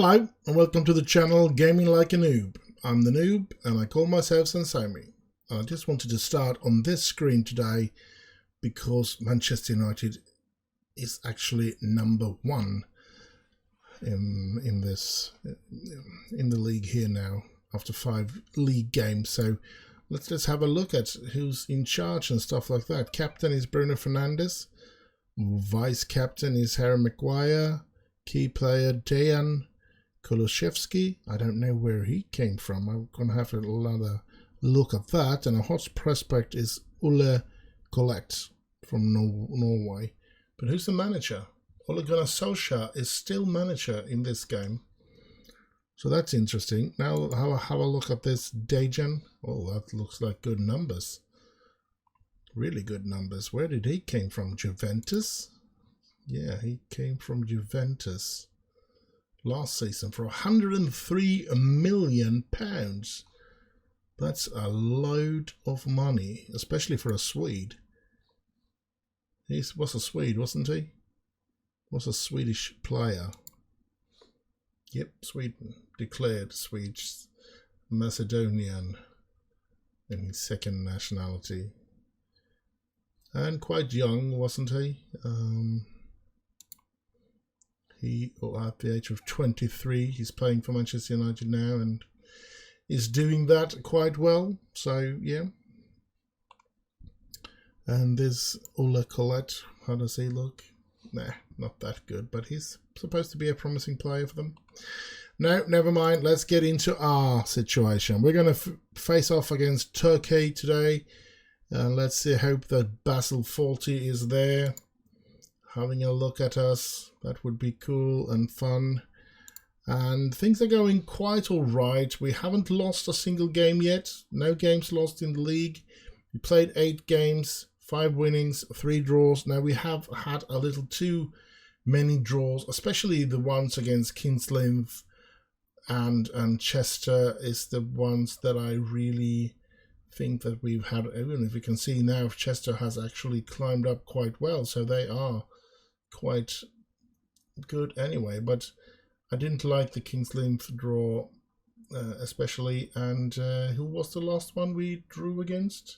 Hello and welcome to the channel Gaming Like a Noob. I'm the Noob and I call myself Sensomi. I just wanted to start on this screen today because Manchester United is actually #1 in the league here now after 5 league games. So let's have a look at who's in charge and stuff like that. Captain is Bruno Fernandes. Vice captain is Harry Maguire. Key player Dejan Kulusevski. I don't know where he came from. I'm going to have another look at that. And a hot prospect is Ole Collett from Norway. But who's the manager? Ole Gunnar Solskjaer is still manager in this game. So that's interesting. Now have a look at this Dejan. Oh, that looks like good numbers. Really good numbers. Where did he came from? Juventus? Yeah, he came from Juventus last season for £103 million. That's a load of money, especially for a Swede. He was a Swede, wasn't he? Was a Swedish player. Yep, Sweden. Declared Swedish, Macedonian in his second nationality. And quite young, wasn't he? He, at the age of 23, he's playing for Manchester United now and is doing that quite well. So, yeah. And there's Ole Collett. How does he look? Nah, not that good, but he's supposed to be a promising player for them. No, never mind. Let's get into our situation. We're going to face off against Turkey today. Let's see, hope that Basil Fawlty is there having a look at us. That would be cool and fun. And things are going quite all right. We haven't lost a single game yet. No games lost in the league. We played 8 games, 5 winnings, 3 draws. Now we have had a little too many draws, especially the ones against Kings Lynn and Chester is the ones that I really think that we've had. Even if we can see now, Chester has actually climbed up quite well, so they are quite good anyway. But I didn't like the Kings Lynn draw especially. And who was the last one we drew against?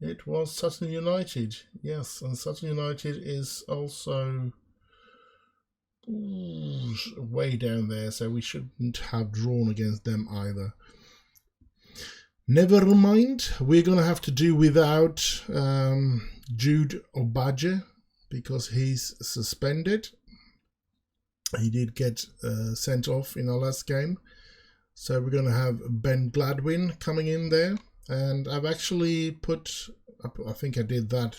It was Sutton United. Yes, and Sutton United is also way down there, so we shouldn't have drawn against them either. Never mind, we're going to have to do without Jude Obaje because he's suspended. He did get sent off in our last game. So we're going to have Ben Gladwin coming in there. And I've actually put, I think I did that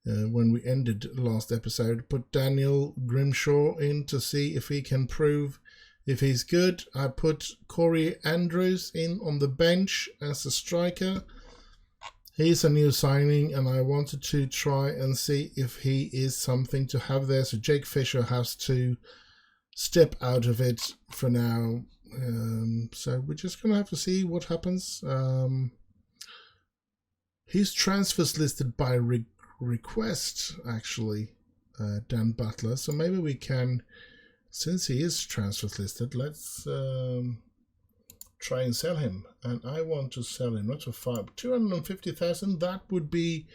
when we ended last episode, put Daniel Grimshaw in to see if he can prove if he's good. I put Corey Andrews in on the bench as a striker. He's a new signing and I wanted to try and see if he is something to have there. So Jake Fisher has to step out of it for now. So we're just going to have to see what happens. His transfers listed by request, actually, Dan Butler. So maybe we can, since he is transfers listed, let's try and sell him. And I want to sell him, not for 250,000. That would be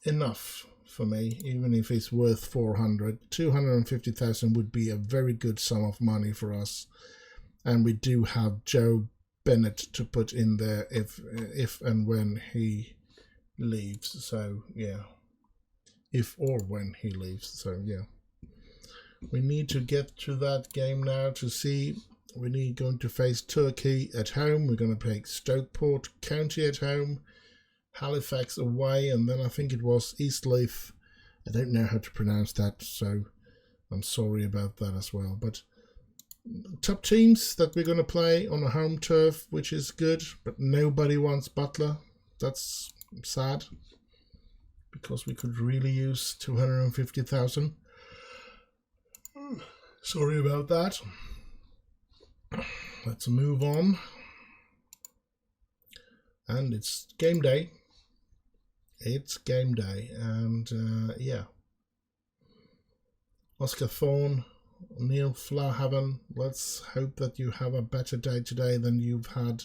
enough for me, even if it's worth 400. 250,000 would be a very good sum of money for us. And we do have Joe Bennett to put in there if and when he leaves. So yeah, if or when he leaves. So yeah, we need to get to that game now to see. We're going to face Turkey at home. We're going to play Stockport County at home, Halifax away, and then I think it was Eastleigh. I don't know how to pronounce that, so I'm sorry about that as well. But top teams that we're going to play on a home turf, which is good, but nobody wants Butler. That's sad because we could really use 250,000. Sorry about that. Let's move on. And it's game day. It's game day. And yeah. Oscar Thorne Neil Flahaven, let's hope that you have a better day today than you've had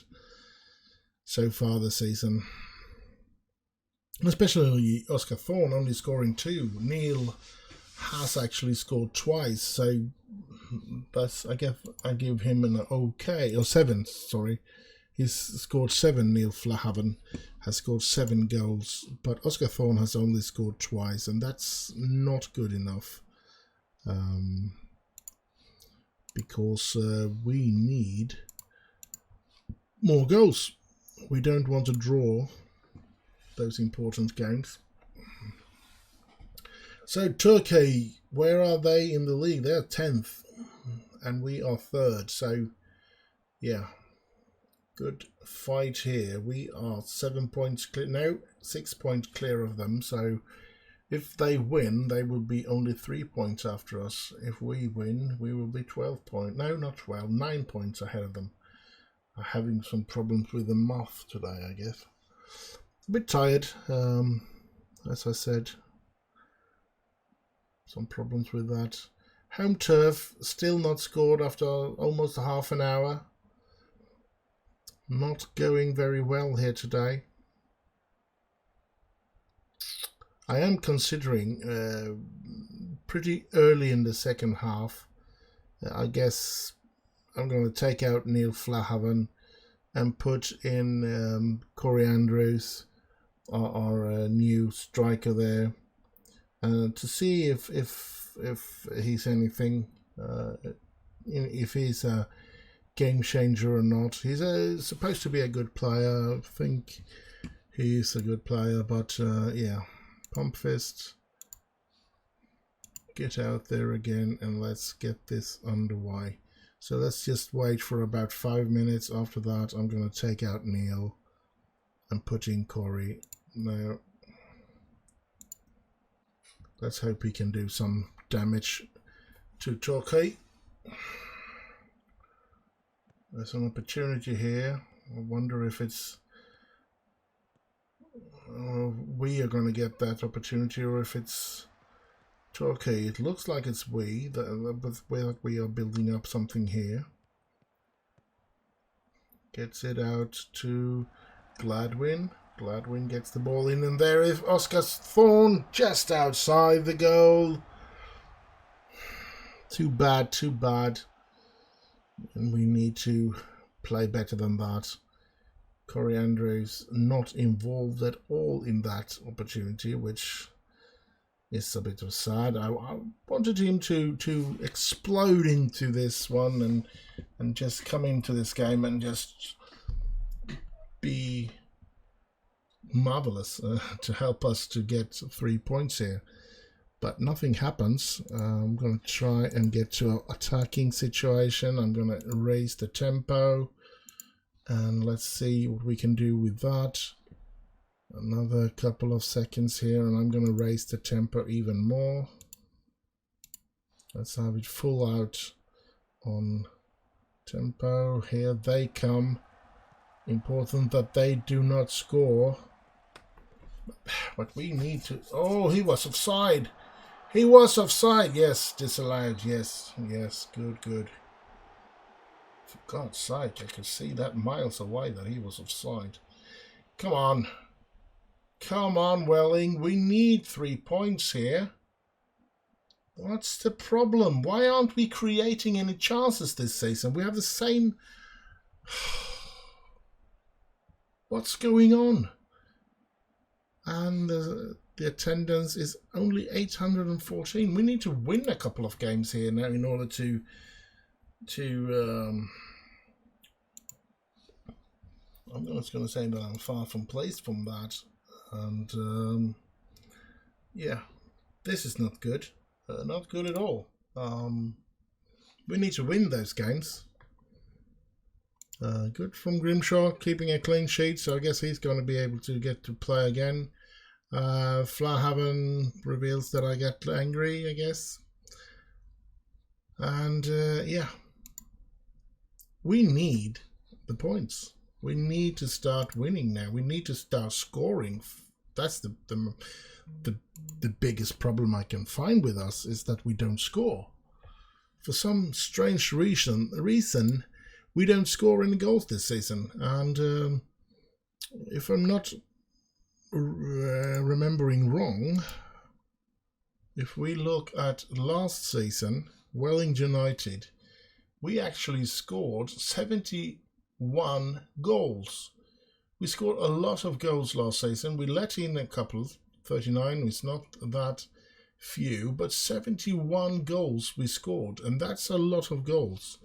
so far this season. Especially Oscar Thorne only scoring 2. Neil has actually scored twice, so that's, I give him an okay, or 7, sorry. He's scored 7, Neil Flahaven has scored 7 goals, but Oscar Thorne has only scored twice, and that's not good enough. Because we need more goals. We don't want to draw those important games. So Turkey, where are they in the league? They're 10th and we are 3rd. So yeah, good fight here. We are 7 points clear, no, 6 points clear of them. So if they win, they will be only 3 points after us. If we win, we will be 12 points. No, not 12, 9 points ahead of them. I'm having some problems with the math today, I guess. A bit tired, as I said. Some problems with that. Home turf, still not scored after almost half an hour. Not going very well here today. I am considering pretty early in the second half. I guess I'm going to take out Neil Flahaven and put in Corey Andrews, our new striker there, to see if he's anything, if he's a game changer or not. He's supposed to be a good player. I think he's a good player, but yeah. Pump fist, get out there again, and let's get this underway. So let's just wait for about 5 minutes. After that, I'm going to take out Neil and put in Corey. Now, let's hope he can do some damage to Turkey. There's an opportunity here. I wonder if it's we are going to get that opportunity, or if it's Turkey. It looks like it's we, but we are building up something here. Gets it out to Gladwin. Gladwin gets the ball in, and there is Oscar Thorne just outside the goal. Too bad, too bad. And we need to play better than that. Corey Andrews not involved at all in that opportunity, which is a bit of sad. I wanted him to explode into this one and just come into this game and just be marvelous to help us to get 3 points here. But nothing happens. I'm going to try and get to an attacking situation. I'm going to raise the tempo. And let's see what we can do with that. Another couple of seconds here, and I'm going to raise the tempo even more. Let's have it full out on tempo. Here they come. Important that they do not score. But we need to... Oh, he was offside. He was offside. Yes, disallowed. Yes, yes, good, good. For God's sake, I could see that miles away that he was offside. Come on. Come on, Welling. We need 3 points here. What's the problem? Why aren't we creating any chances this season? We have the same... What's going on? And the attendance is only 814. We need to win a couple of games here now in order to I'm just going to say that I'm far from placed from that, and yeah, this is not good, not good at all. We need to win those games. Good from Grimshaw, keeping a clean sheet, so I guess he's going to be able to get to play again. Flahaven reveals that I get angry, I guess. And yeah, we need the points. We need to start winning now. We need to start scoring. That's the biggest problem I can find with us, is that we don't score. for some strange reason we don't score any goals this season. And if I'm not remembering wrong, if we look at last season, Wellington United, we actually scored 71 goals. We scored a lot of goals last season. We let in a couple, 39, it's not that few, but 71 goals we scored, and that's a lot of goals.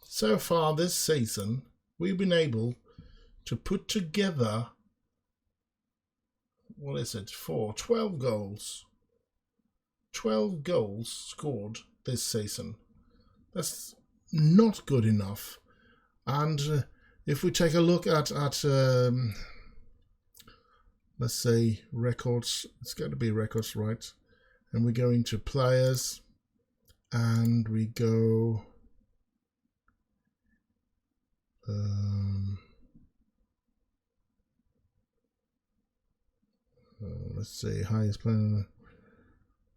So far this season, we've been able to put together, 12 goals. 12 goals scored this season. That's not good enough. And if we take a look at let's say records, it's going to be records, right? And we go into players, and we go let's see, highest player,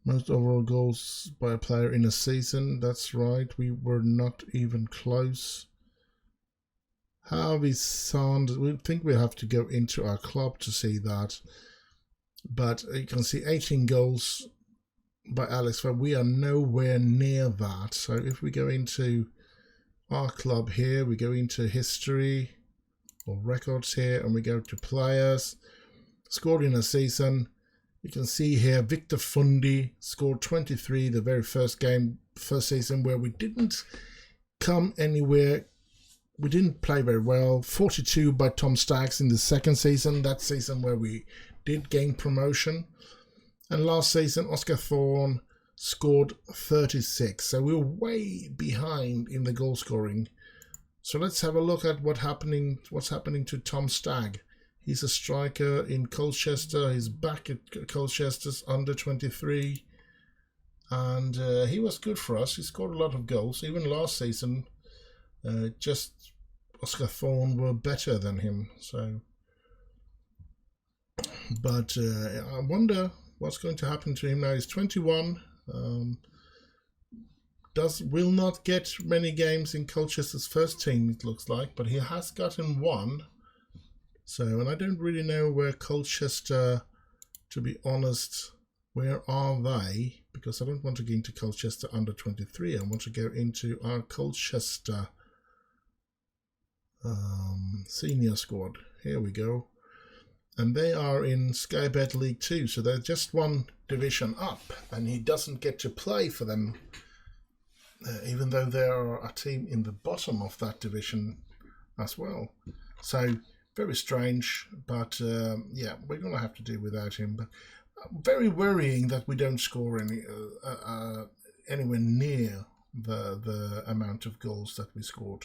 most overall goals by a player in a season. That's right, we were not even close. Harvey Sanders, we think we have to go into our club to see that, but you can see 18 goals by Alex, but we are nowhere near that. So if we go into our club here, we go into history or records here, and we go to players scored in a season. You can see here Victor Fundi scored 23 the very first season, where we didn't come anywhere. We didn't play very well. 42 by Tom Staggs in the second season, that season where we did gain promotion. And last season, Oscar Thorne scored 36. So we were way behind in the goal scoring. So let's have a look at what's happening to Tom Stagg. He's a striker in Colchester. He's back at Colchester's under 23. And he was good for us. He scored a lot of goals. Even last season, just Oscar Thorne were better than him. So, but I wonder what's going to happen to him now. He's 21. Will not get many games in Colchester's first team, it looks like, but he has gotten one. So, and I don't really know where Colchester, to be honest, where are they? Because I don't want to get into Colchester under 23. I want to go into our Colchester senior squad. Here we go. And they are in Sky Bet League 2, so they're just one division up, and he doesn't get to play for them, even though they are a team in the bottom of that division as well. So very strange, but yeah, we're going to have to deal without him. But very worrying that we don't score anywhere near the amount of goals that we scored.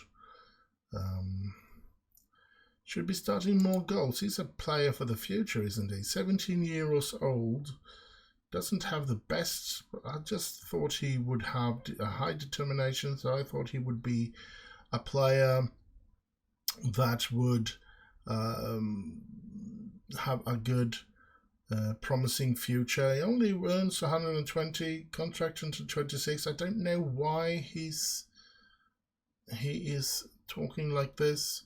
Should be starting more goals. He's a player for the future, isn't he? 17 years old, doesn't have the best. I just thought he would have a high determination, so I thought he would be a player that would have a good, promising future. He only earns 120, contract until 26. I don't know why he is talking like this.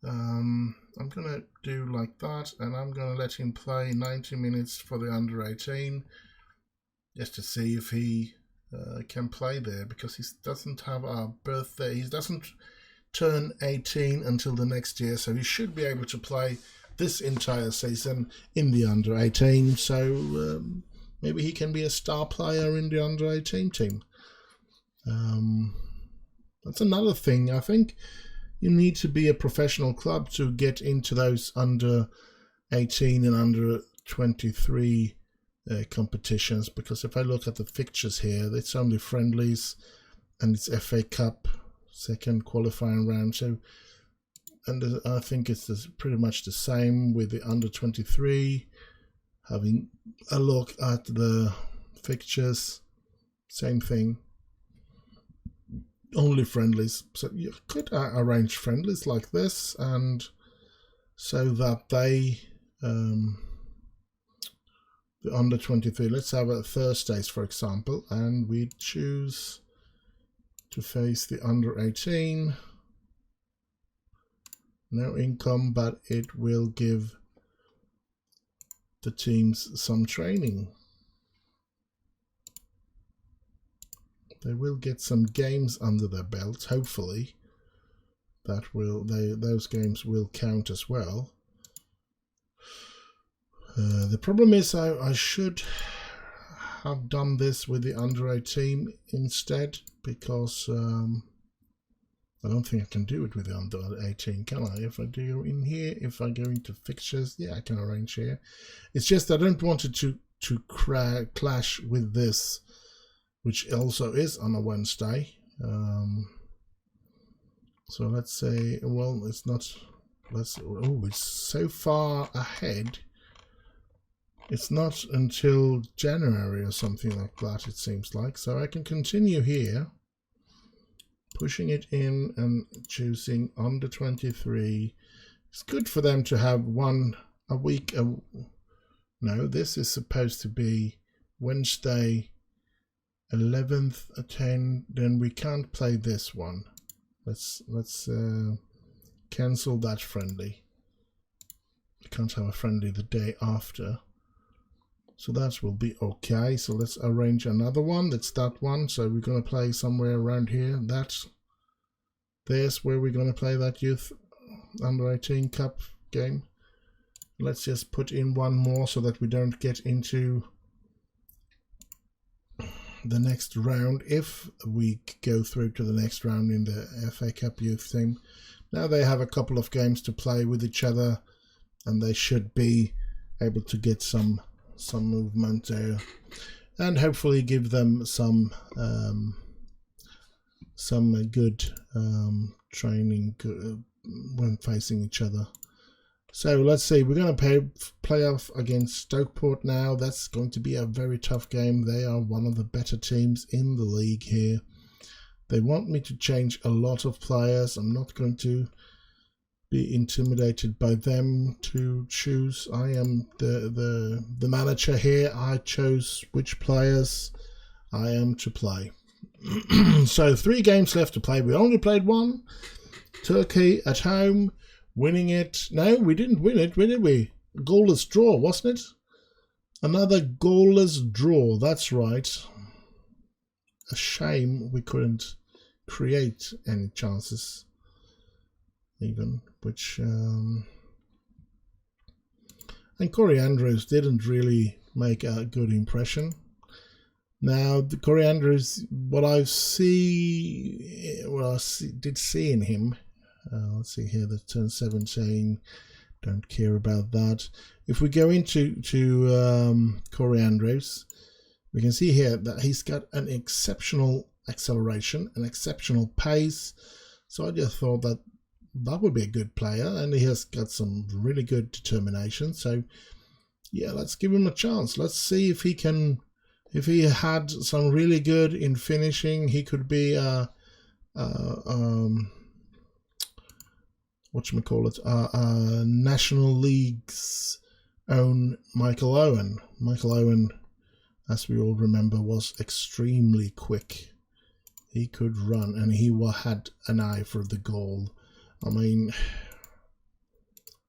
I'm going to do like that, and I'm going to let him play 90 minutes for the under 18 just to see if he can play there, because he doesn't have a birthday. He doesn't turn 18 until the next year, so he should be able to play this entire season in the under 18. So maybe he can be a star player in the under 18 team. That's another thing. I think you need to be a professional club to get into those under 18 and under 23 competitions, because if I look at the fixtures here, it's only friendlies and it's FA Cup second qualifying round. So, and I think it's pretty much the same with the under 23. Having a look at the fixtures, same thing. Only friendlies, so you could arrange friendlies like this, and so that they the under 23, let's have a Thursdays for example, and we choose to face the under 18. No income, but it will give the teams some training. They will get some games under their belts, hopefully. Those games will count as well. The problem is I should have done this with the under 18 instead, because I don't think I can do it with the under 18, can I? If I do in here, if I go into fixtures, yeah, I can arrange here. It's just I don't want it to clash with this, which also is on a Wednesday. So let's say, well, it's not. It's so far ahead. It's not until January or something like that, it seems like. So I can continue here, pushing it in and choosing under 23. It's good for them to have a week. No, this is supposed to be Wednesday 11th at 10. Then we can't play this one. Let's cancel that friendly. We can't have a friendly the day after. So that will be okay. So let's arrange another one. That's that one. So we're going to play somewhere around here. There's where we're going to play that youth under 18 cup game. Let's just put in one more so that we don't get into the next round if we go through to the next round in the FA Cup youth team. Now they have a couple of games to play with each other, and they should be able to get some movement there, and hopefully give them some good training when facing each other. So let's see, we're going to play off against Stockport now. That's going to be a very tough game. They are one of the better teams in the league here. They want me to change a lot of players. I'm not going to be intimidated by them to choose. I am the manager here. I chose which players I am to play. So 3 games left to play. We only played one. Turkey at home, winning it. No, we didn't win it, did we? A goalless draw, wasn't it? Another goalless draw, that's right. A shame we couldn't create any chances even, which and Corey Andrews didn't really make a good impression. Now the Corey Andrews, what I did see in him, let's see here, the turn 17, don't care about that. If we go into Corey Andrews, we can see here that he's got an exceptional acceleration, an exceptional pace. So I just thought that would be a good player, and he has got some really good determination. So yeah, let's give him a chance. Let's see if he can. If he had some really good in finishing, he could be National League's own Michael Owen. Michael Owen, as we all remember, was extremely quick. He could run, and he had an eye for the goal. I mean,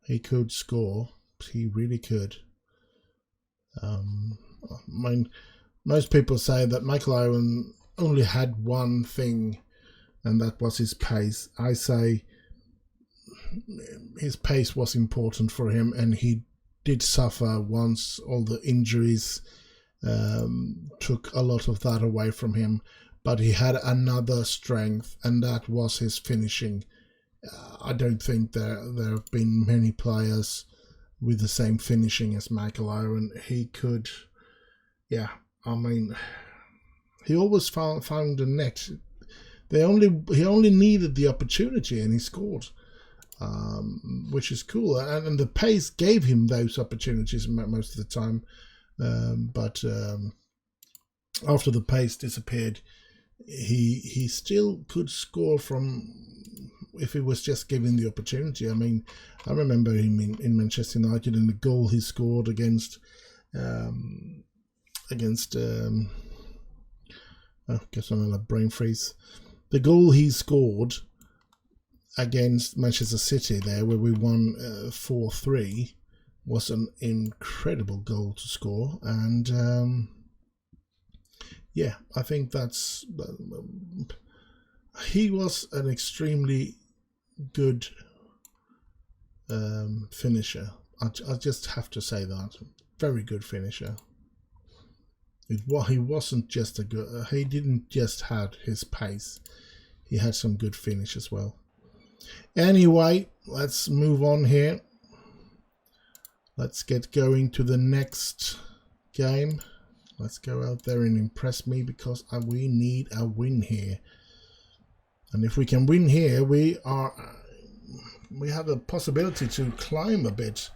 he could score. He really could. I mean, most people say that Michael Owen only had one thing, and that was his pace. I say his pace was important for him, and he did suffer once all the injuries took a lot of that away from him. But he had another strength, and that was his finishing. I don't think there have been many players with the same finishing as Michael Owen. He could, yeah, I mean, he always found the net. He only needed the opportunity, and he scored, which is cool. And the pace gave him those opportunities most of the time. But after the pace disappeared, he still could score from, if he was just given the opportunity. I mean, I remember him in Manchester United, and the goal he scored against I guess I'm a brain freeze. the goal he scored against Manchester City there, where we won 4-3, was an incredible goal to score. And yeah, I think that's he was an extremely good finisher. I just have to say that. Very good finisher. He wasn't just a good. He didn't just have his pace. He had some good finish as well. Anyway, let's move on here. Let's get going to the next game. Let's go out there and impress me, because we need a win here. And if we can win here, we have the possibility to climb a bit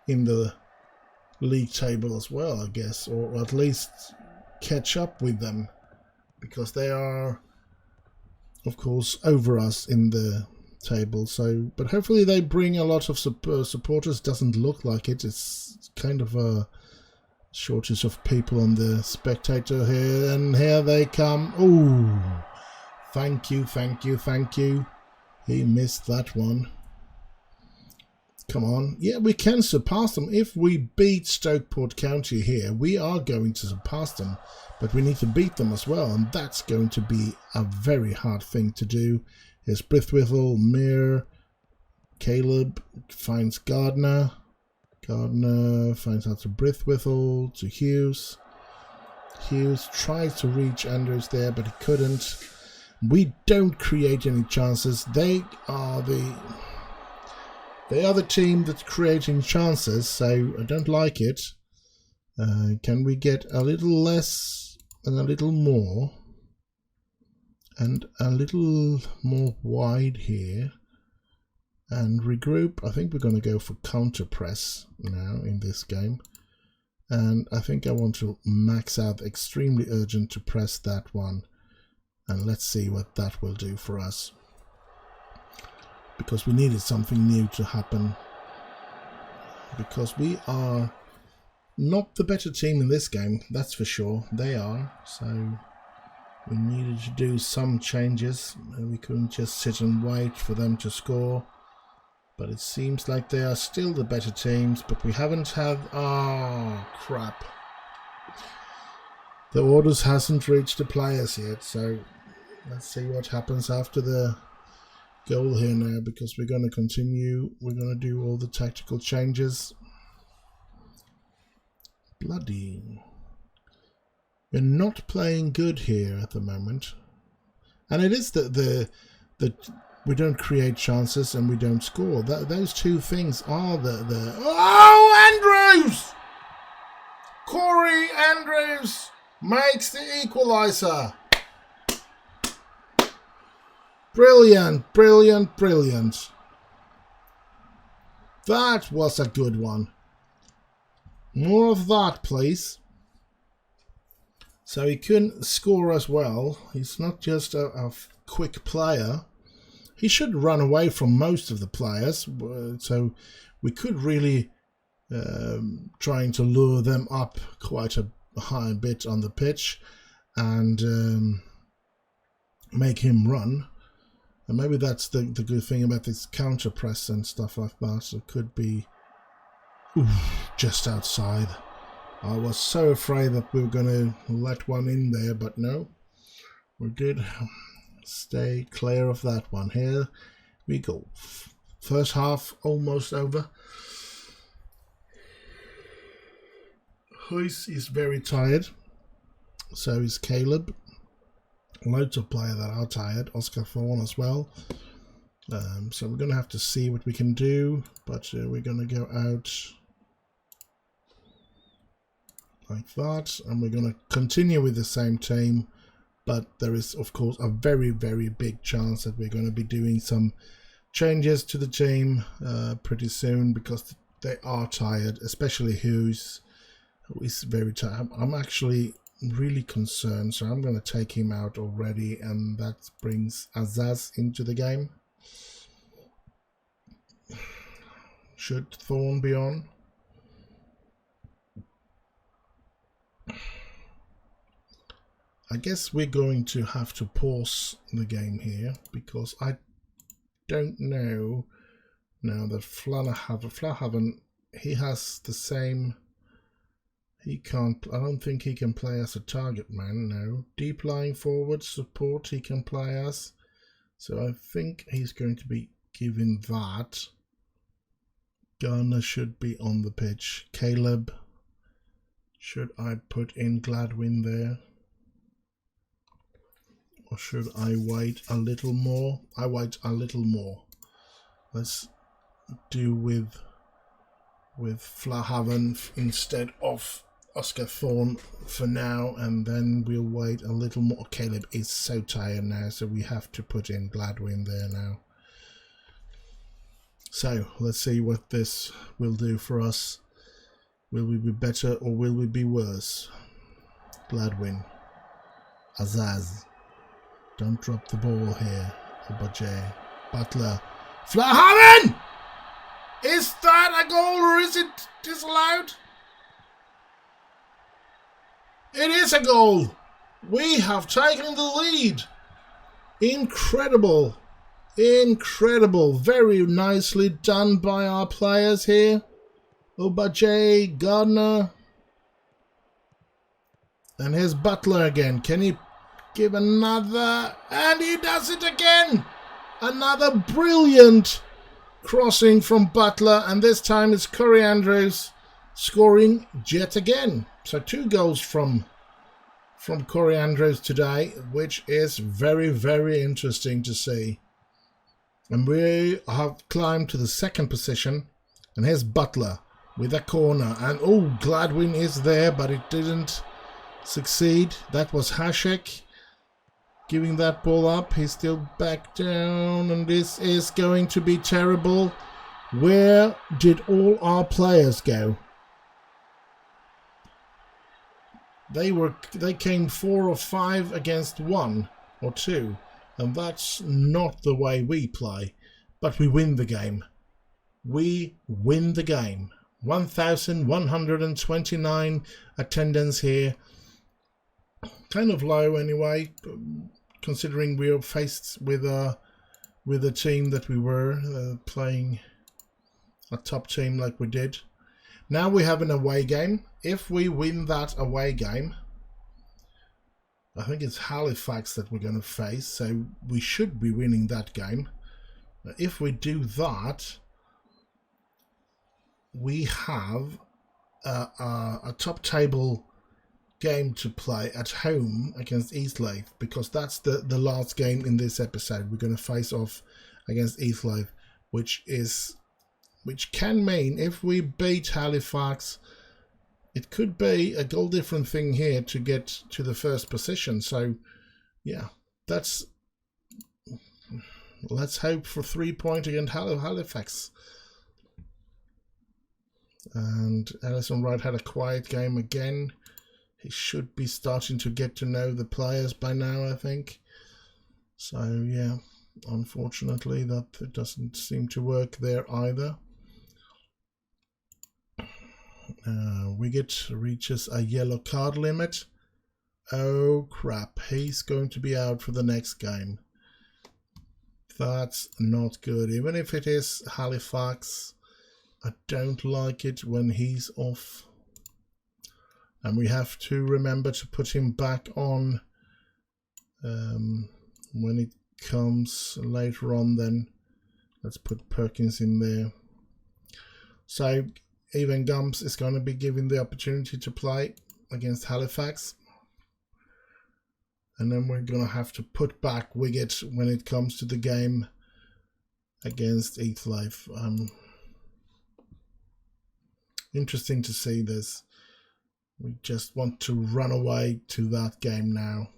in the league table as well, I guess, or at least catch up with them, because they are, of course, over us in the table. So, but hopefully they bring a lot of supporters. Doesn't look like it. It's kind of a shortage of people on the spectator here, and here they come. Oh, thank you, thank you, thank you. He missed that one. Come on. Yeah, we can surpass them. If we beat Stockport County here, we are going to surpass them. But we need to beat them as well, and that's going to be a very hard thing to do. Here's Brithwithel, Mir, Caleb finds Gardner. Gardner finds out to Brithwithel, to Hughes. Hughes tries to reach Andrews there, but he couldn't. We don't create any chances. They are the team that's creating chances, so I don't like it. Can we get a little less and a little more? And a little more wide here. And regroup. I think we're going to go for counter press now in this game. And I think I want to max out extremely urgent to press that one. And let's see what that will do for us. Because we needed something new to happen. Because we are not the better team in this game, that's for sure. They are. So we needed to do some changes. We couldn't just sit and wait for them to score. But it seems like they are still the better teams. But we haven't had... Oh, crap. The orders hasn't reached the players yet. So let's see what happens after the goal here now. Because we're going to continue. We're going to do all the tactical changes. Bloody... We're not playing good here at the moment. And it is that we don't create chances and we don't score. Those two things are the... Oh, Andrews! Corey Andrews makes the equaliser. Brilliant, brilliant, brilliant. That was a good one. More of that, please. So he couldn't score as well. He's not just a quick player. He should run away from most of the players. So we could really trying to lure them up quite a high bit on the pitch and make him run. And maybe that's the good thing about this counter press and stuff like that. It could be just outside. I was so afraid that we were going to let one in there, but no. We did stay clear of that one. Here we go. First half almost over. Huys is very tired. So is Caleb. Loads of players that are tired. Oscar Thorne as well. So we're going to have to see what we can do. But we're going to go out like that, and we're going to continue with the same team, but there is of course a very, very big chance that we're going to be doing some changes to the team pretty soon, because they are tired, especially Hughes, who is very tired. I'm actually really concerned, so I'm going to take him out already, and that brings Azaz into the game. Should Thorne be on? I guess we're going to have to pause the game here because I don't know now that Flahaven, he has the same. He can't. I don't think he can play as a target man. No, deep lying forward support he can play as. So I think he's going to be given that. Garner should be on the pitch. Caleb, should I put in Gladwin there? Or should I wait a little more? I wait a little more. Let's do with Flahaven instead of Oscar Thorne for now, and then we'll wait a little more. Caleb is so tired now, so we have to put in Gladwin there now. So let's see what this will do for us. Will we be better or will we be worse? Gladwin. Azaz. Don't drop the ball here. Obajay. Butler. Flahaven! Is that a goal or is it disallowed? It is a goal. We have taken the lead. Incredible. Incredible. Very nicely done by our players here. Obajay, Gardner. And here's Butler again. Can he give another? And he does it again. Another brilliant crossing from Butler. And this time it's Corey Andrews scoring yet again. So 2 goals from Corey Andrews today, which is very, very interesting to see. And we have climbed to the 2nd position. And here's Butler with a corner. And oh, Gladwin is there, but it didn't succeed. That was Hasek giving that ball up. He's still back down. And this is going to be terrible. Where did all our players go? They came 4 or 5 against 1 or 2. And that's not the way we play. But we win the game. We win the game. 1,129 attendance here. Kind of low anyway, considering we were faced with a team that we were playing a top team like we did. Now we have an away game. If we win that away game, I think it's Halifax that we're going to face, so we should be winning that game. If we do that, we have a top table game to play at home against Eastleigh, because that's the last game in this episode. We're going to face off against Eastleigh, which can mean if we beat Halifax, it could be a goal different thing here to get to the 1st position. So yeah, let's hope for 3 points against Halifax. And Ellison Wright had a quiet game again. He should be starting to get to know the players by now, I think. So yeah, unfortunately that doesn't seem to work there either. Wiggett reaches a yellow card limit. Oh crap, he's going to be out for the next game. That's not good. Even if it is Halifax, I don't like it when he's off. And we have to remember to put him back on when it comes later on. Then let's put Perkins in there. So Evan Gumps is going to be given the opportunity to play against Halifax. And then we're going to have to put back Wiggett when it comes to the game against Eastleigh. Interesting to see this. We just want to run away to that game now.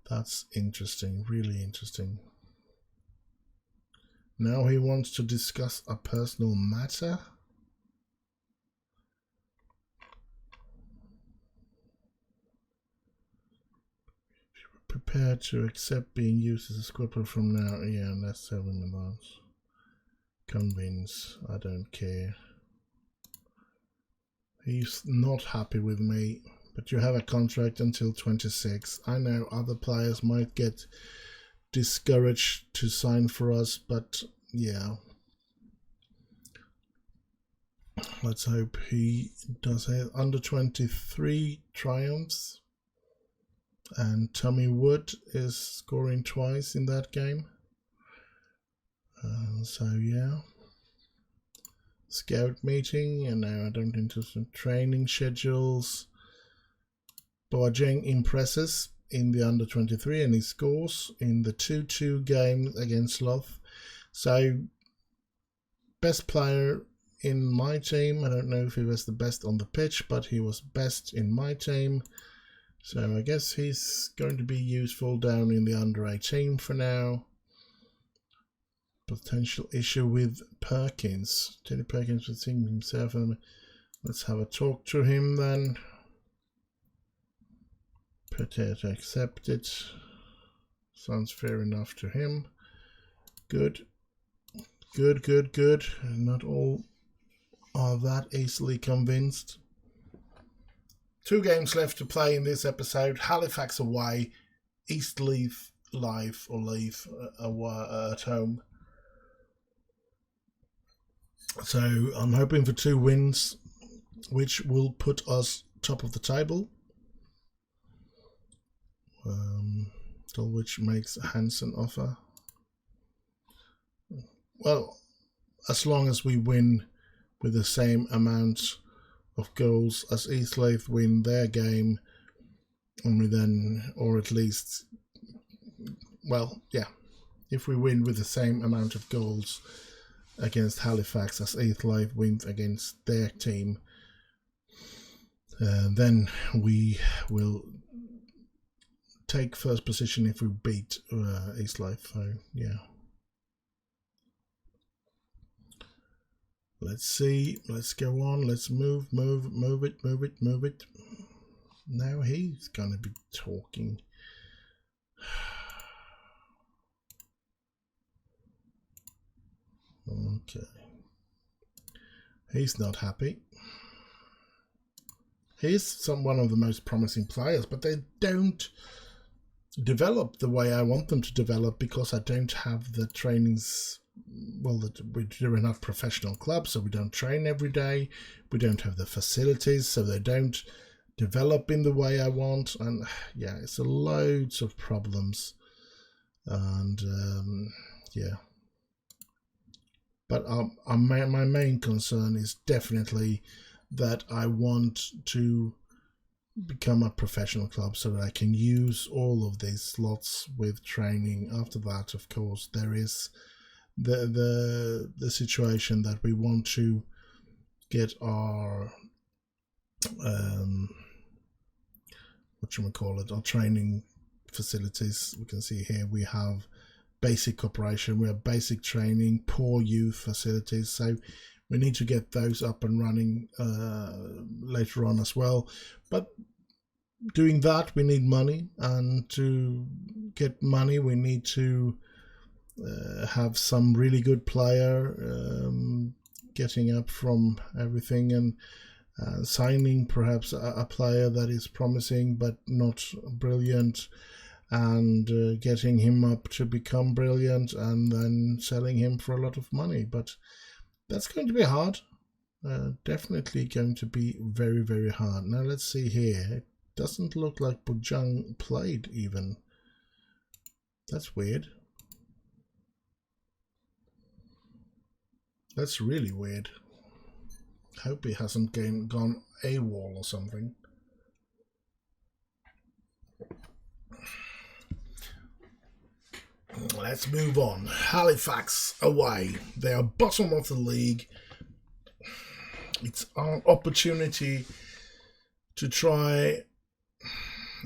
That's interesting, really interesting. Now he wants to discuss a personal matter. Prepared to accept being used as a squibber from now. Yeah, that's 7 months. Convince. I don't care. He's not happy with me, but you have a contract until 26. I know other players might get discouraged to sign for us, but yeah. Let's hope he does it. Under 23 triumphs. And Tommy Wood is scoring twice in that game. So yeah. Scout meeting, and now I don't interest in training schedules. Boajeng impresses in the under 23 and he scores in the 2-2 game against Love. So best player in my team. I don't know if he was the best on the pitch, but he was best in my team. So I guess he's going to be useful down in the under 18 for now. Potential issue with Perkins. Teddy Perkins would think himself. Let's have a talk to him then. Potato accepted. Sounds fair enough to him. Good. Good, good, good. Not all are that easily convinced. 2 games left to play in this episode. Halifax away, Eastleigh live or Leith at home. So I'm hoping for 2 wins, which will put us top of the table. Dulwich makes a Hansen offer. Well, as long as we win with the same amount of goals as Eastleigh win their game, and we then, or at least, well, yeah, if we win with the same amount of goals against Halifax as Eastleigh wins against their team, then we will take first position if we beat Eastleigh. So yeah, let's see, let's go on, let's move it. Now he's gonna be talking. Okay, he's not happy. He's one of the most promising players, but they don't develop the way I want them to develop because I don't have the trainings. Well, we're not professional clubs, so we don't train every day. We don't have the facilities, so they don't develop in the way I want. And yeah, it's loads of problems. And yeah. But my main concern is definitely that I want to become a professional club so that I can use all of these slots with training. After that, of course, there is the situation that we want to get our our training facilities. We can see here we have basic operation, we have basic training, poor youth facilities, so we need to get those up and running later on as well. But doing that, we need money, and to get money we need to have some really good player getting up from everything, and signing perhaps a player that is promising but not brilliant, and getting him up to become brilliant, and then selling him for a lot of money. But that's going to be hard. Definitely going to be very, very hard. Now let's see here. It doesn't look like Bojang played even. That's weird. That's really weird. Hope he hasn't gone AWOL or something. Let's move on. Halifax away. They are bottom of the league. It's our opportunity to try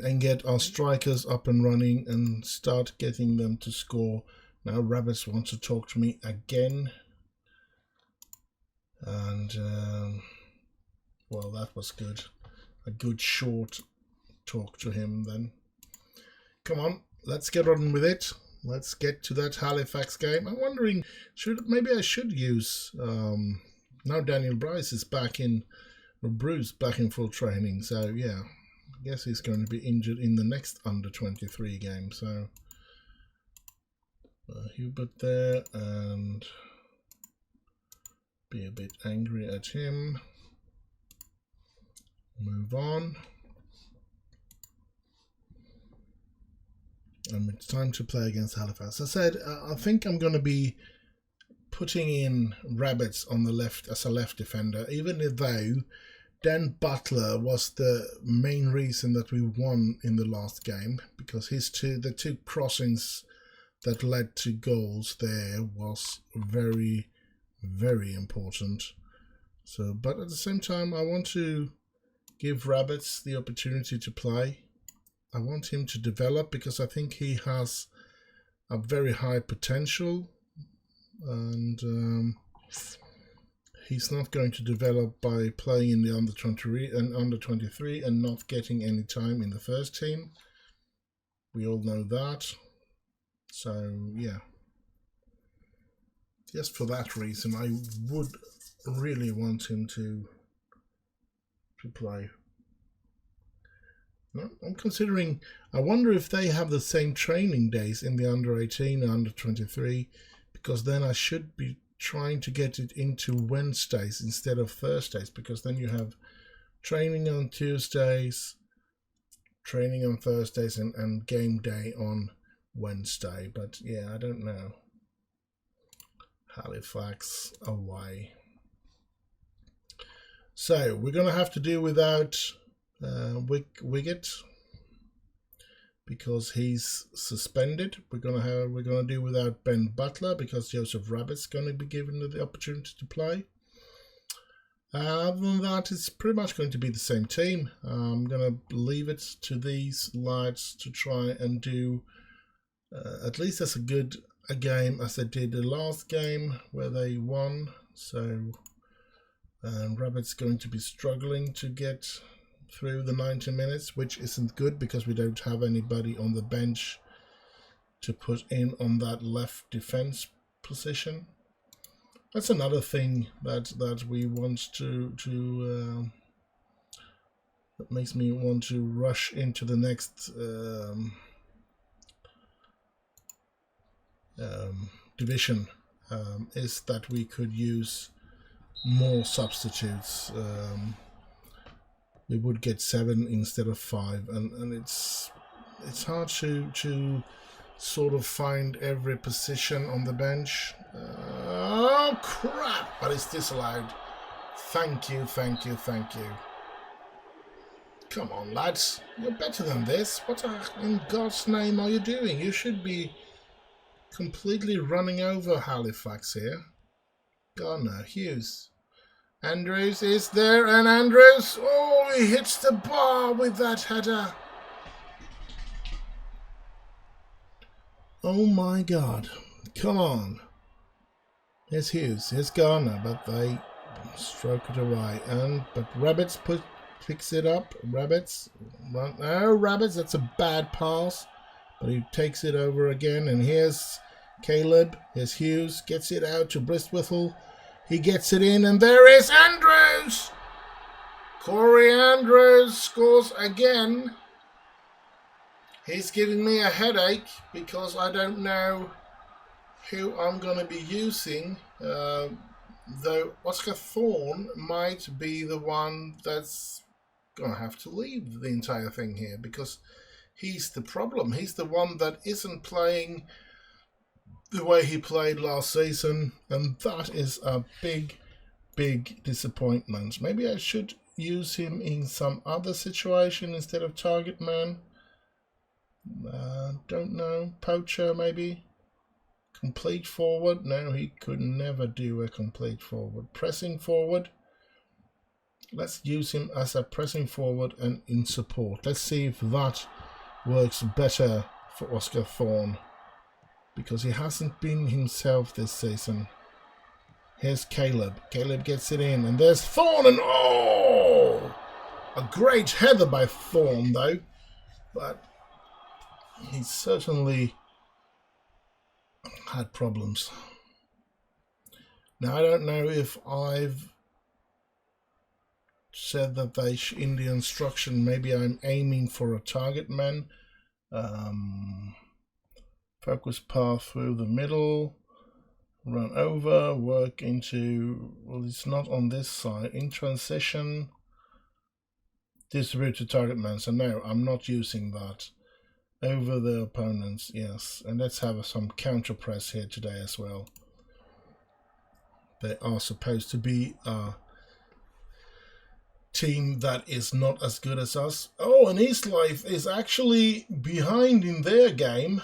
and get our strikers up and running and start getting them to score. Now Rabbits wants to talk to me again. And well, that was good. A good short talk to him then. Come on, let's get on with it. Let's get to that Halifax game. I'm wondering, maybe I should use now Daniel Bryce is back in Bruce back in full training. So yeah, I guess he's going to be injured in the next under-23 game. So Hubert there, and be a bit angry at him. Move on. And it's time to play against Halifax. As I said, I think I'm going to be putting in Rabbits on the left as a left defender, even though Dan Butler was the main reason that we won in the last game, because the two crossings that led to goals there was very, very important. So, but at the same time, I want to give Rabbits the opportunity to play. I want him to develop because I think he has a very high potential, and he's not going to develop by playing in the under-23 and not getting any time in the first team. We all know that. So yeah, just for that reason, I would really want him to play. I'm considering, I wonder if they have the same training days in the under-18 and under-23, because then I should be trying to get it into Wednesdays instead of Thursdays, because then you have training on Tuesdays, training on Thursdays, and game day on Wednesday. But yeah, I don't know. Halifax away. So we're going to have to do without Wiggett because he's suspended. We're gonna do without Ben Butler because Joseph Rabbit's going to be given the opportunity to play. Other than that, it's pretty much going to be the same team. I'm going to leave it to these lads to try and do at least as good a game as they did the last game where they won. So Rabbit's going to be struggling to get through the 90 minutes, which isn't good because we don't have anybody on the bench to put in on that left defense position. That's another thing that we want to that makes me want to rush into the next division, is that we could use more substitutes. We would get 7 instead of 5, and it's hard to sort of find every position on the bench. Oh crap! But it's disallowed. Thank you. Come on, lads, you're better than this. What in God's name are you doing? You should be completely running over Halifax here. God no, Hughes. Andrews is there, and Andrews, oh, he hits the bar with that header. Oh my God, come on. Here's Hughes, here's Garner, but they stroke it away. But Rabbits picks it up. Rabbits, that's a bad pass, but he takes it over again. And here's Caleb, here's Hughes, gets it out to Bristwittle. He gets it in, and there is Andrews! Corey Andrews scores again. He's giving me a headache because I don't know who I'm going to be using. Though Oscar Thorne might be the one that's going to have to leave the entire thing here because he's the problem. He's the one that isn't playing the way he played last season, and that is a big disappointment. Maybe I should use him in some other situation instead of target man. Don't know. Poacher maybe. Complete forward. No, he could never do a complete forward. Pressing forward. Let's use him as a pressing forward and in support. Let's see if that works better for Oscar Thorne, because he hasn't been himself this season. Here's Caleb. Caleb gets it in, and there's Thorne, and oh! A great header by Thorne, though. But he's certainly had problems. Now, I don't know if I've said that they in the instruction, maybe I'm aiming for a target man. Focus path through the middle, run over, work into, well, it's not on this side, in transition, distribute to target man. So no, I'm not using that. Over the opponents, yes. And let's have some counter press here today as well. They are supposed to be a team that is not as good as us. Oh, and Eastlife is actually behind in their game.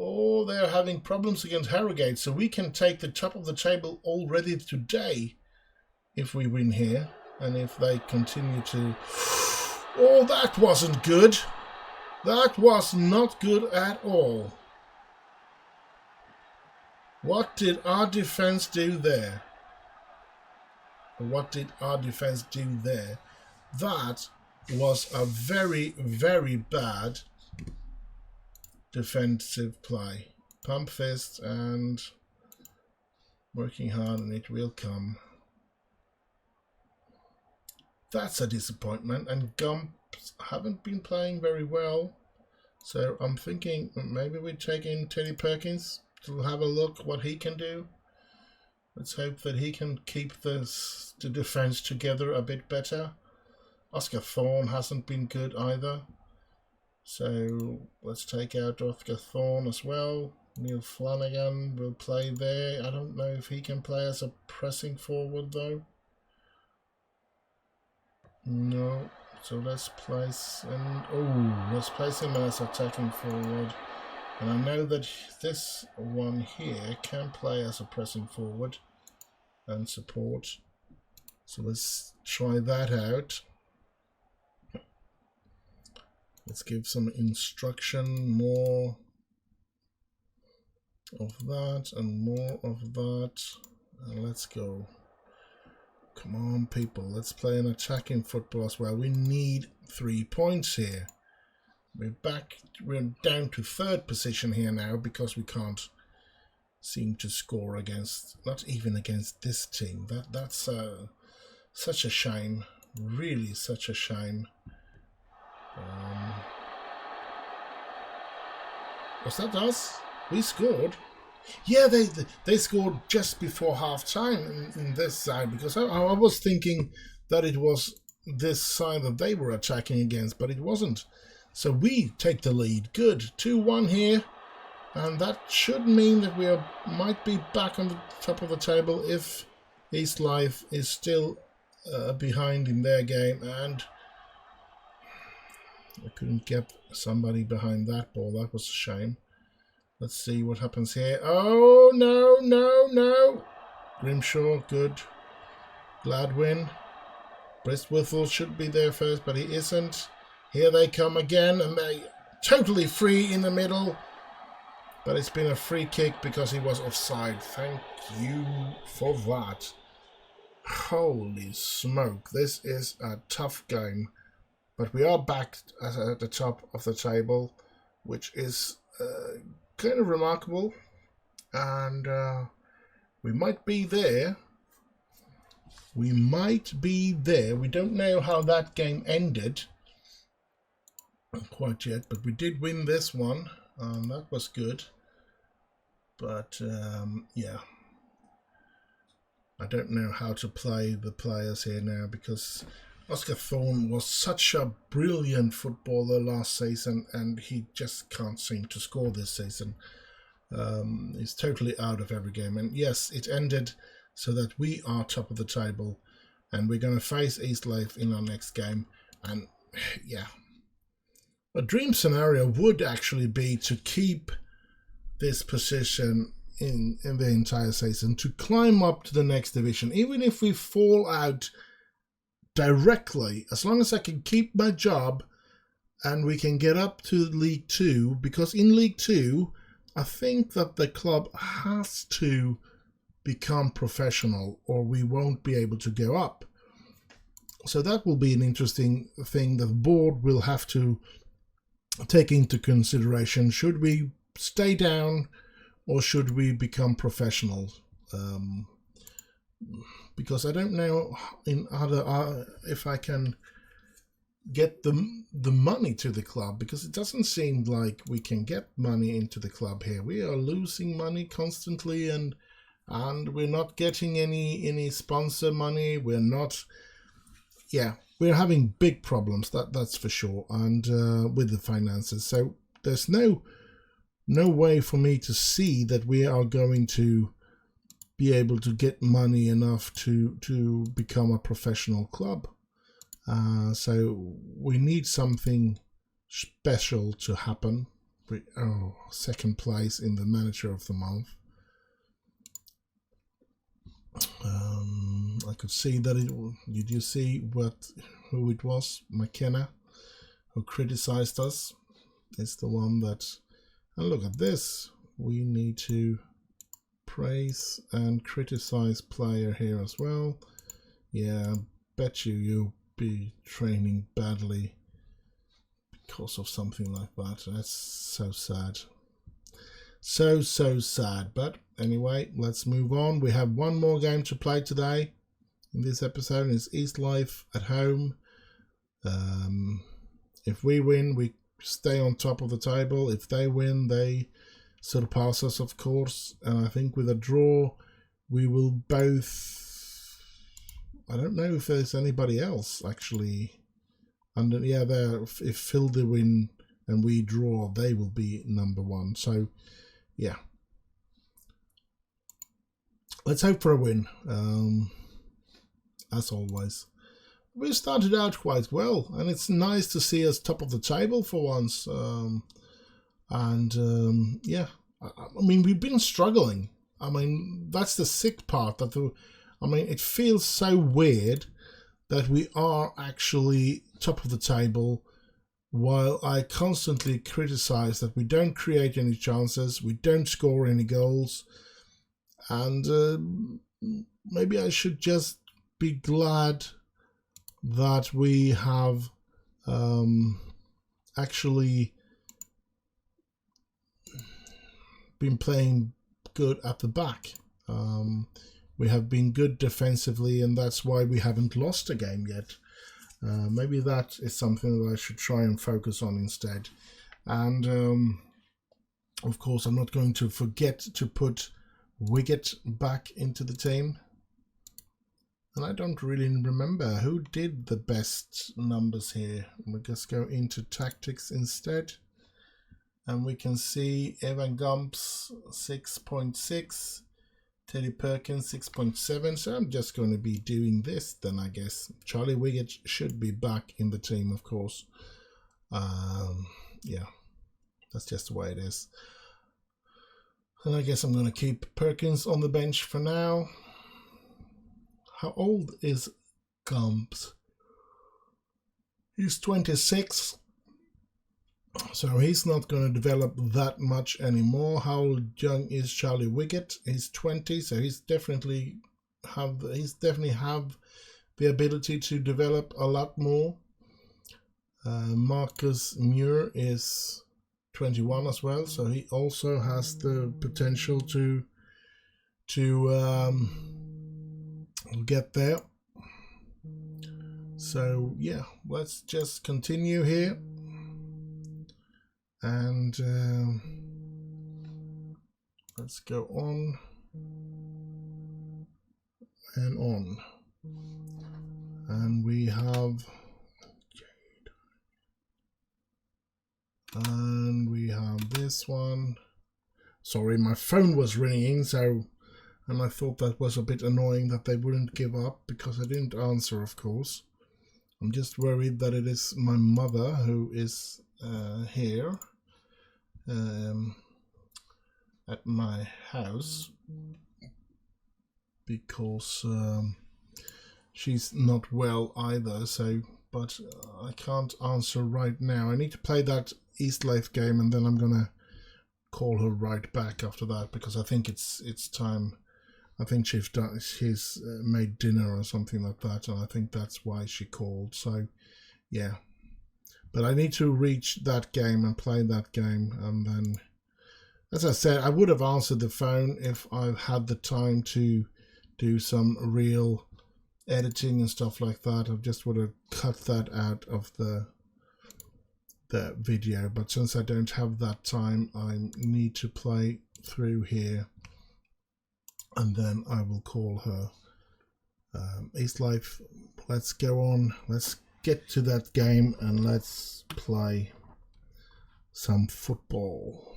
Oh, they're having problems against Harrogate, so we can take the top of the table already today if we win here. And if they continue to... Oh, that wasn't good. That was not good at all. What did our defense do there? What did our defense do there? That was a very, very bad defensive play. Pump fist and working hard, and it will come. That's a disappointment, and Gumps haven't been playing very well. So I'm thinking maybe we take in Teddy Perkins to have a look what he can do. Let's hope that he can keep the defense together a bit better. Oscar Thorne hasn't been good either. So let's take out Oscar Thorne as well. Neil Flanagan will play there. I don't know if he can play as a pressing forward though. No. So let's place him as attacking forward. And I know that this one here can play as a pressing forward and support. So let's try that out. Let's give some instruction, more of that and more of that. And let's go. Come on, people. Let's play an attacking football as well. We need 3 points here. We're down to third position here now because we can't seem to score against, not even against this team. That's such a shame. Really such a shame. Was that us? We scored. Yeah, they scored just before half time in this side, because I was thinking that it was this side that they were attacking against, but it wasn't. So we take the lead. Good. 2-1 here. And that should mean that we might be back on the top of the table if Eastlife is still behind in their game. And I couldn't get somebody behind that ball. That was a shame. Let's see what happens here. Oh, no, no, no. Grimshaw, good. Gladwin. Bristwithel should be there first, but he isn't. Here they come again, and they totally free in the middle. But it's been a free kick because he was offside. Thank you for that. Holy smoke. This is a tough game. But we are back at the top of the table, which is kind of remarkable. And we might be there. We might be there. We don't know how that game ended quite yet, but we did win this one. That was good. But yeah, I don't know how to play the players here now, because Oscar Thorne was such a brilliant footballer last season, and he just can't seem to score this season. He's totally out of every game. And yes, it ended so that we are top of the table, and we're going to face Eastlife in our next game. And yeah, a dream scenario would actually be to keep this position in the entire season, to climb up to the next division, even if we fall out directly, as long as I can keep my job and we can get up to League 2, because in League 2 I think that the club has to become professional or we won't be able to go up. So that will be an interesting thing that the board will have to take into consideration. Should we stay down or should we become professional? because I don't know in other if I can get the money to the club, because it doesn't seem like we can get money into the club here. We are losing money constantly, and we're not getting any sponsor money. We're not, yeah, we're having big problems, that's for sure, and with the finances. So there's no way for me to see that we are going to be able to get money enough to become a professional club. So we need something special to happen. Second place in the manager of the month. I could see that did you see who it was? McKenna, who criticized us. It's the one that, and look at this, we need to praise and criticize player here as well. Yeah, bet you'll be training badly because of something like that. That's so sad. So sad. But anyway, let's move on. We have one more game to play today in this episode. It's East Life at home. If we win, we stay on top of the table. If they win, they surpass us, of course. And I think with a draw, we will both, I don't know if there's anybody else actually. And yeah, if Phil they win and we draw, they will be number one. So yeah, let's hope for a win. As always, we started out quite well, and it's nice to see us top of the table for once. Yeah, I mean, we've been struggling. I mean, that's the sick part. I mean, it feels so weird that we are actually top of the table, while I constantly criticize that we don't create any chances, we don't score any goals, and maybe I should just be glad that we have actually been playing good at the back. We have been good defensively, and that's why we haven't lost a game yet. Maybe that is something that I should try and focus on instead. And of course, I'm not going to forget to put Wiggett back into the team. And I don't really remember who did the best numbers here. We'll just go into tactics instead. And we can see Evan Gumps 6.6. Teddy Perkins 6.7, so I'm just going to be doing this then, I guess. Charlie Wiggett should be back in the team, of course. Yeah, that's just the way it is. And I guess I'm going to keep Perkins on the bench for now. How old is Gumps? He's 26. So he's not going to develop that much anymore. How young is Charlie Wiggett? He's 20, so he's definitely have the ability to develop a lot more. Marcus Muir is 21 as well, so he also has the potential to get there. So yeah, let's just continue here. And let's go on and on. And we have this one. Sorry, my phone was ringing, and I thought that was a bit annoying that they wouldn't give up because I didn't answer, of course. I'm just worried that it is my mother who is here at my house, because she's not well either, but I can't answer right now. I need to play that East Life game, and then I'm gonna call her right back after that, because I think it's time. I think she's made dinner or something like that, and I think that's why she called. So yeah, but I need to reach that game and play that game, and then, as I said, I would have answered the phone if I had the time to do some real editing and stuff like that. I just would have cut that out of the video, but since I don't have that time, I need to play through here, and then I will call her. East Life, let's go on, let's get to that game and let's play some football.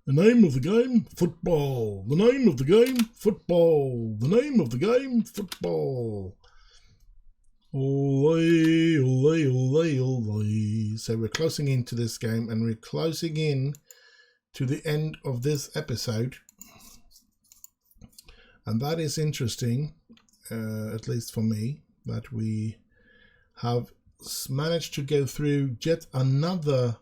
The name of the game, football. The name of the game, football. The name of the game, football. Olay, olay, olay, olay. So we're closing into this game, and we're closing in to the end of this episode. And that is interesting, at least for me, that we have managed to go through yet another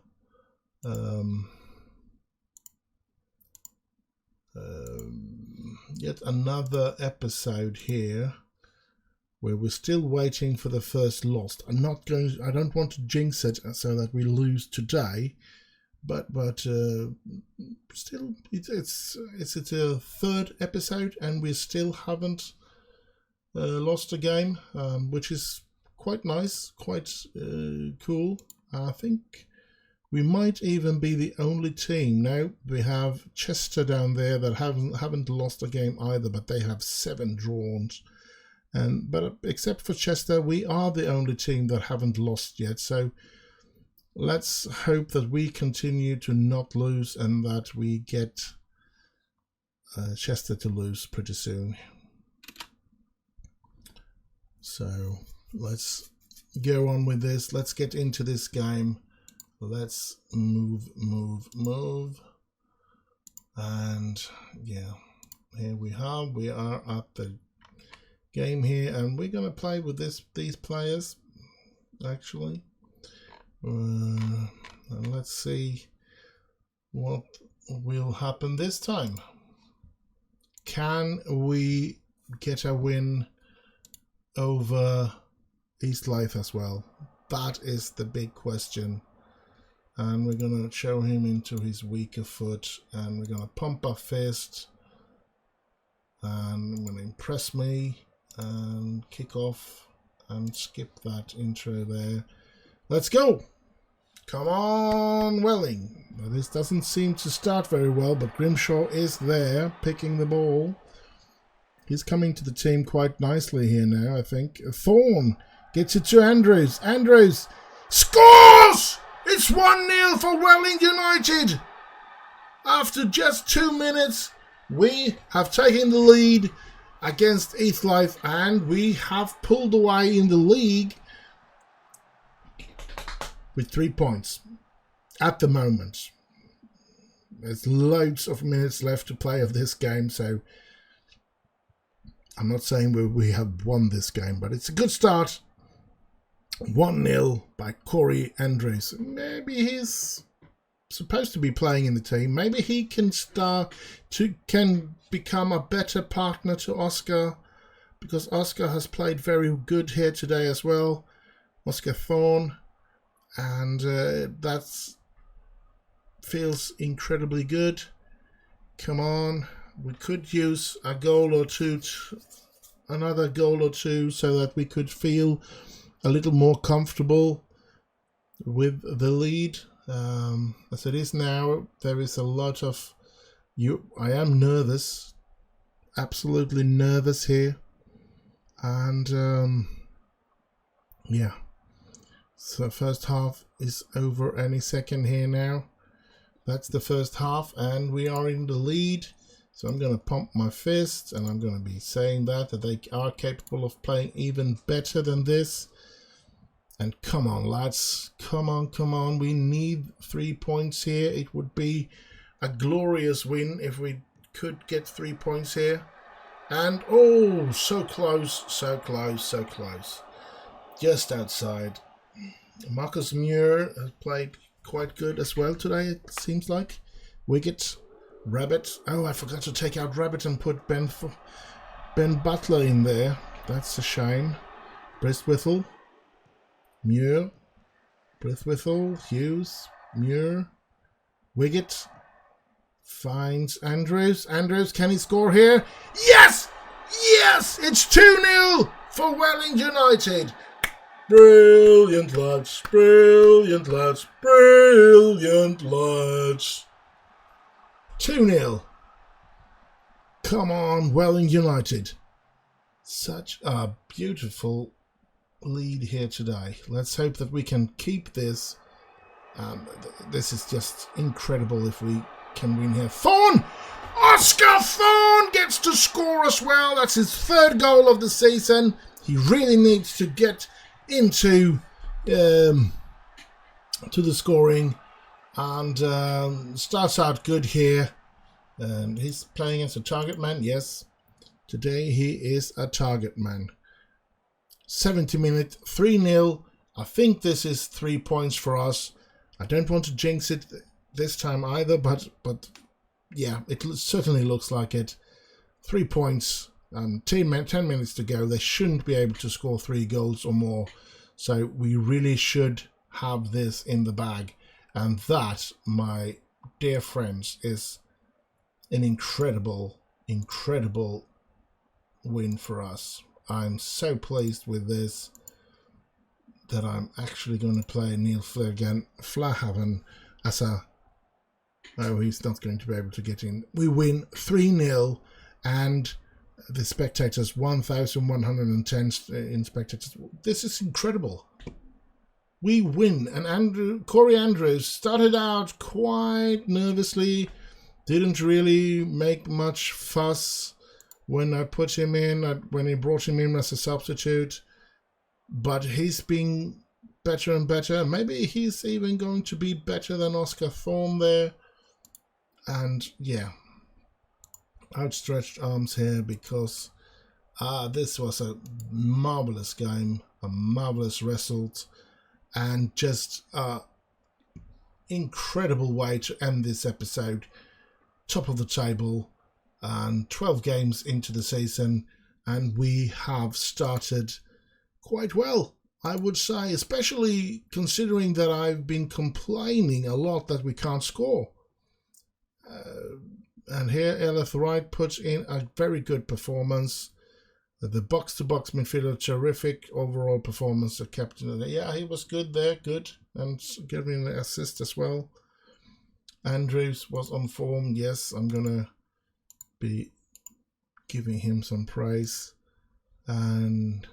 episode here, where we're still waiting for the first loss. I don't want to jinx it so that we lose today, but still, it's a third episode, and we still haven't lost a game, which is quite nice, quite cool. I think we might even be the only team. Now we have Chester down there that haven't lost a game either, but they have 7 draws. But except for Chester, we are the only team that haven't lost yet. So let's hope that we continue to not lose, and that we get Chester to lose pretty soon. So let's go on with this. Let's get into this game. Let's move. And yeah, here we are at the game here, and we're gonna play with these players actually, and let's see what will happen this time. Can we get a win over East Life as well? That is the big question. And we're gonna show him into his weaker foot, and we're gonna pump our fist, and I'm gonna impress me and kick off and skip that intro there. Let's go! Come on, Welling. Well, this doesn't seem to start very well, but Grimshaw is there picking the ball. He's coming to the team quite nicely here now, I think. Thorne gets it to Andrews. Andrews scores! It's 1-0 for Welling United. After just 2 minutes, we have taken the lead against East Life, and we have pulled away in the league with 3 points at the moment. There's loads of minutes left to play of this game, so I'm not saying we have won this game, but it's a good start. 1-0 by Corey Andrews. Maybe he's supposed to be playing in the team. Maybe he can become a better partner to Oscar, because Oscar has played very good here today as well. Oscar Thorne, and that feels incredibly good. Come on, we could use a goal or two, another goal or two, so that we could feel a little more comfortable with the lead. As it is now, there is a lot of I am nervous, absolutely nervous here, and yeah. So first half is over any second here now. That's the first half, and we are in the lead. So I'm going to pump my fist, and I'm going to be saying that they are capable of playing even better than this. And come on, lads, come on. We need 3 points here. It would be a glorious win if we could get 3 points here. And oh, so close. Just outside. Marcus Muir has played quite good as well today, it seems like. Wiggett, Rabbit. Oh, I forgot to take out Rabbit and put Ben Butler in there. That's a shame. Bristwhistle. Muir, Brithwithel, Hughes, Muir, Wiggett finds Andrews. Andrews, can he score here? Yes! Yes, it's 2-0 for Welling United. Brilliant lads, brilliant lads, brilliant lads. 2-0. Come on, Welling United. Such a beautiful lead here today. Let's hope that we can keep this. This is just incredible if we can win here. Thorne! Oscar Thorne gets to score as well. That's his 3rd goal of the season. He really needs to get into to the scoring, and starts out good here. He's playing as a target man. Yes, today he is a target man. 70 minutes, 3-0. I think this is 3 points for us. I don't want to jinx it this time either, but yeah, it certainly looks like it. 3 points and 10 minutes to go. They shouldn't be able to score 3 goals or more. So we really should have this in the bag. And that, my dear friends, is an incredible, incredible win for us. I'm so pleased with this that I'm actually going to play Neil Flahaven as a... Oh, he's not going to be able to get in. We win 3-0, and the spectators, 1,110 in spectators. This is incredible. We win, and Corey Andrews started out quite nervously, didn't really make much fuss when I put him in, when he brought him in as a substitute, but he's been better and better. Maybe he's even going to be better than Oscar Thorne there. And yeah, outstretched arms here, because this was a marvelous game, a marvelous result, and just incredible way to end this episode. Top of the table, and 12 games into the season, and we have started quite well, I would say, especially considering that I've been complaining a lot that we can't score. And here Eleth Wright puts in a very good performance. The box-to-box midfielder, terrific overall performance. The captain, yeah, he was good there, good, and giving an assist as well. Andrews was on form. Yes, I'm gonna be giving him some praise. And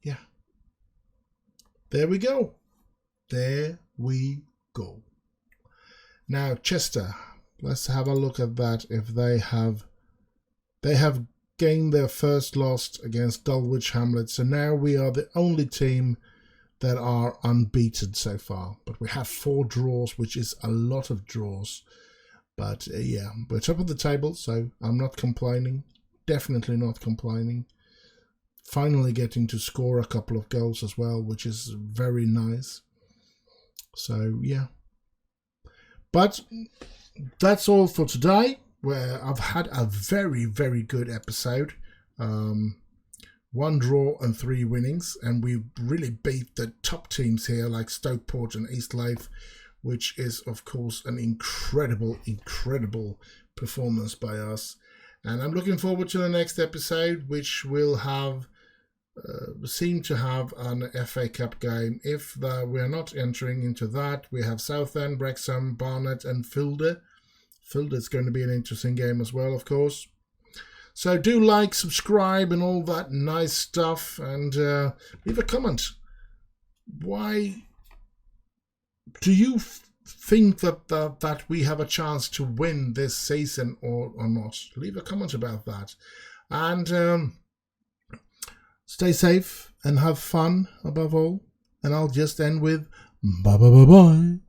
yeah, there we go. There we go. Now Chester, let's have a look at that. If they have gained their first loss against Dulwich Hamlet, so now we are the only team that are unbeaten so far. But we have 4 draws, which is a lot of draws. But yeah, we're top of the table, so I'm not complaining. Definitely not complaining. Finally getting to score a couple of goals as well, which is very nice. So yeah. But that's all for today, where I've had a very, very good episode. 1 draw and 3 winnings, and we really beat the top teams here like Stockport and Eastleigh, which is of course an incredible, incredible performance by us. And I'm looking forward to the next episode, which will have seem to have an FA Cup game. If we're not entering into that, we have Southend, Wrexham, Barnet and Filder. Filder's going to be an interesting game as well, of course. So do like, subscribe and all that nice stuff, and leave a comment. Why do you think that we have a chance to win this season or not? Leave a comment about that. And stay safe and have fun above all. And I'll just end with bye bye bye bye.